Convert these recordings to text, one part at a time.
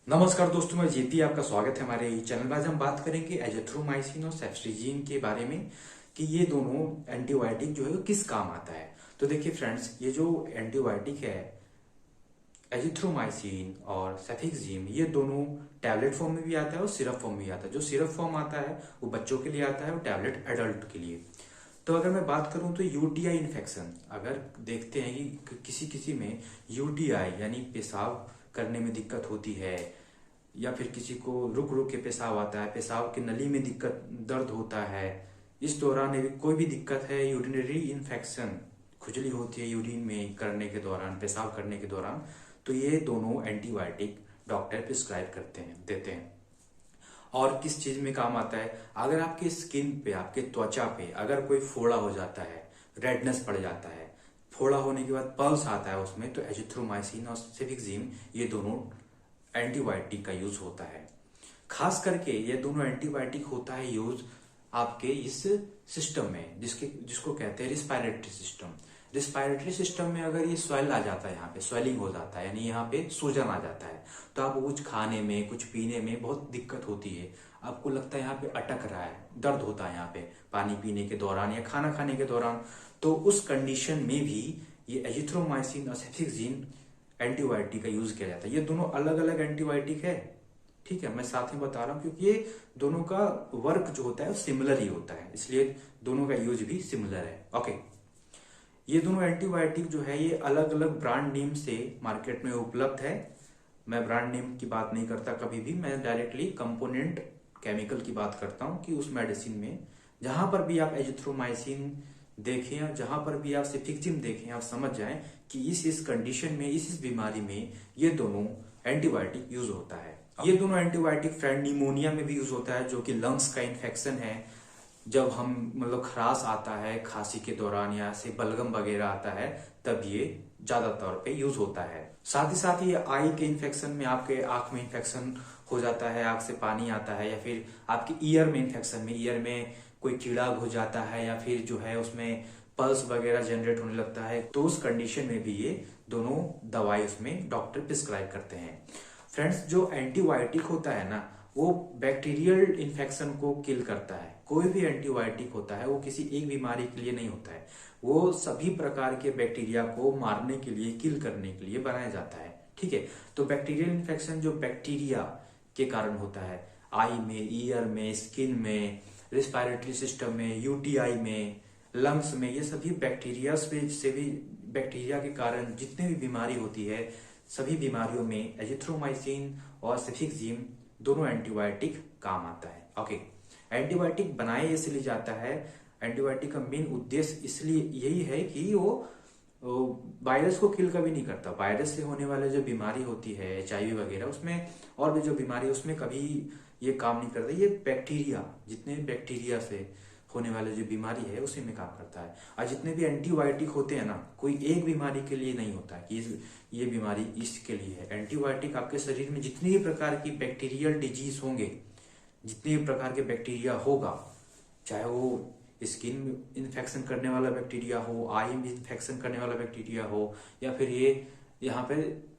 नमस्कार दोस्तों, मैं जेपी आपका स्वागत है हमारे चैनल में। आज हम बात करेंगे एजिथ्रोमाइसिन और सेफ्ट्रीजिन के बारे में कि ये दोनों एंटीबायोटिक जो है वो किस काम आता है। तो देखिए फ्रेंड्स, ये जो एंटीबायोटिक है एजिथ्रोमाइसिन और सेफिक्सिम, ये दोनों टैबलेट फॉर्म में भी आता है और सिरप फॉर्म में भी आता है। जो सिरप फॉर्म आता है वो बच्चों के लिए आता है और टैबलेट एडल्ट के लिए। तो अगर मैं बात करूं तो यूटीआई इन्फेक्शन, अगर देखते हैं कि किसी किसी में यूटीआई यानी पेशाब करने में दिक्कत होती है, या फिर किसी को रुक रुक के पेशाब आता है, पेशाब की नली में दिक्कत, दर्द होता है, इस दौरान यदि कोई भी दिक्कत है, यूरिनरी इन्फेक्शन, खुजली होती है यूरिन में करने के दौरान, पेशाब करने के दौरान, तो ये दोनों एंटीबायोटिक डॉक्टर प्रिस्क्राइब करते हैं, देते हैं। और किस चीज में काम आता है, अगर आपके स्किन पे, आपके त्वचा पे अगर कोई फोड़ा हो जाता है, रेडनेस पड़ जाता है, फोड़ा होने के बाद पल्स आता है उसमें, तो एजिथ्रोमाइसिन और सेफिक्सिम ये दोनों एंटीबायोटिक का यूज होता है। खास करके ये दोनों एंटीबायोटिक होता है यूज आपके इस सिस्टम में जिसको कहते हैं रिस्पायरेटरी सिस्टम। रिस्पायरेटरी सिस्टम में अगर ये स्वेल आ जाता है, यहाँ पे स्वेलिंग हो जाता है, यानी यहाँ पे सूजन आ जाता है, तो आपको कुछ खाने में, कुछ पीने में बहुत दिक्कत होती है, आपको लगता है यहाँ पे अटक रहा है, दर्द होता है यहाँ पे पानी पीने के दौरान या खाना खाने के दौरान, तो उस कंडीशन में भी ये एजिथ्रोमाइसिन और सेफिक्सिम एंटीबायोटिक का यूज किया जाता है। ये दोनों अलग अलग एंटीबायोटिक है, ठीक है, मैं साथ में बता रहा हूँ क्योंकि ये दोनों का वर्क जो होता है वो सिमिलर ही होता है, इसलिए दोनों का यूज भी सिमिलर है। ओके, ये दोनों एंटीबायोटिक जो है ये अलग अलग ब्रांड नेम से मार्केट में उपलब्ध है। मैं ब्रांड नेम की बात नहीं करता कभी भी, मैं डायरेक्टली कंपोनेंट केमिकल की बात करता हूँ कि उस मेडिसिन में जहां पर भी आप एजिथ्रोमाइसिन देखें या जहां पर भी आप सेफिक्सिम देखें, आप समझ जाएं कि इस कंडीशन में, इस बीमारी में ये दोनों एंटीबायोटिक यूज होता है। ये दोनों एंटीबायोटिक फ्रेंड निमोनिया में भी यूज होता है, जो कि लंग्स का इन्फेक्शन है, जब हम मतलब खराश आता है खांसी के दौरान या से बलगम वगैरह आता है, तब ये ज्यादा तौर पे यूज होता है। साथ ही साथ ये आई के इन्फेक्शन में, आपके आंख में इन्फेक्शन हो जाता है, आंख से पानी आता है, या फिर आपके ईयर में इन्फेक्शन में, ईयर में कोई कीड़ा घुस जाता है, या फिर जो है उसमें पल्स वगैरह जनरेट होने लगता है, तो उस कंडीशन में भी ये दोनों दवाई उसमें डॉक्टर प्रिस्क्राइब करते हैं। फ्रेंड्स, जो एंटीबायोटिक होता है ना, वो बैक्टीरियल इन्फेक्शन को किल करता है। कोई भी एंटीबायोटिक होता है वो किसी एक बीमारी के लिए नहीं होता है, वो सभी प्रकार के बैक्टीरिया को मारने के लिए, किल करने के लिए बनाया जाता है, ठीक है। तो बैक्टीरियल इन्फेक्शन जो बैक्टीरिया के कारण होता है, आई में, ईयर में, स्किन में, रिस्पायरेटरी सिस्टम में, यूटीआई में, लंग्स में, ये सभी बैक्टीरिया से भी, बैक्टीरिया के कारण जितने भी बीमारी होती है, सभी बीमारियों में एजिथ्रोमाइसिन और सेफिक्सिम दोनों एंटीबायोटिक काम आता है। ओके, एंटीबायोटिक बनाया इसलिए जाता है, एंटीबायोटिक का मेन उद्देश्य इसलिए यही है कि वो वायरस को किल कभी नहीं करता। वायरस से होने वाले जो बीमारी होती है, एचआईवी वगैरह, उसमें और भी जो बीमारी, उसमें कभी ये काम नहीं करता। ये बैक्टीरिया, जितने बैक्टीरिया से होने वाले जो बीमारी है उसी में काम करता है। और जितने भी एंटीबायोटिक होते हैं ना, कोई एक बीमारी के लिए नहीं होता है कि ये बीमारी इसके लिए है। एंटीबायोटिक आपके शरीर में जितनी भी प्रकार की बैक्टीरियल डिजीज होंगे, जितने भी प्रकार के बैक्टीरिया होगा, चाहे वो स्किन इन्फेक्शन करने वाला बैक्टीरिया हो, आई में इन्फेक्शन करने वाला बैक्टीरिया हो, या फिर ये यहाँ पे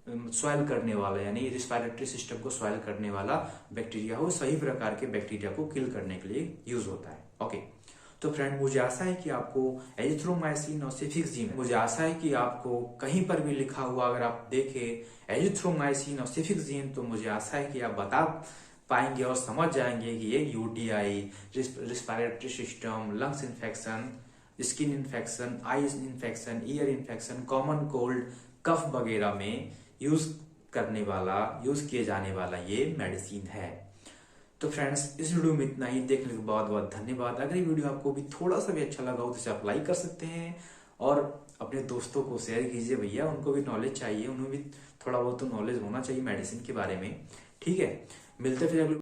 स्वेल करने वाला, यानी रिस्पायरेटरी सिस्टम को स्वेल करने वाला बैक्टीरिया हो, सही प्रकार के बैक्टीरिया को किल करने के लिए यूज होता है। ओके, तो फ्रेंड, मुझे आशा है कि आपको एजिथ्रोमाइसिन और सेफिक्सिम, मुझे आशा है कि आपको कहीं पर भी लिखा हुआ अगर आप देखें एजिथ्रोमाइसिन और सेफिक्सिम, तो मुझे आशा है कि आप बता पाएंगे और समझ जाएंगे कि ये UTI, respiratory system, lungs infection, skin infection, eye infection, ear infection, common cold, cough वगैरह में यूज किए जाने वाला ये मेडिसिन है। तो फ्रेंड्स, इस वीडियो में इतना ही। देखने के बहुत बहुत धन्यवाद। अगर ये वीडियो आपको भी थोड़ा सा भी अच्छा लगा हो तो इसे आप लाइक कर सकते हैं और अपने दोस्तों को शेयर कीजिए। भैया, उनको भी नॉलेज चाहिए, उन्हें भी थोड़ा बहुत तो नॉलेज होना चाहिए मेडिसिन के बारे में, ठीक है। मिलते फिर अगले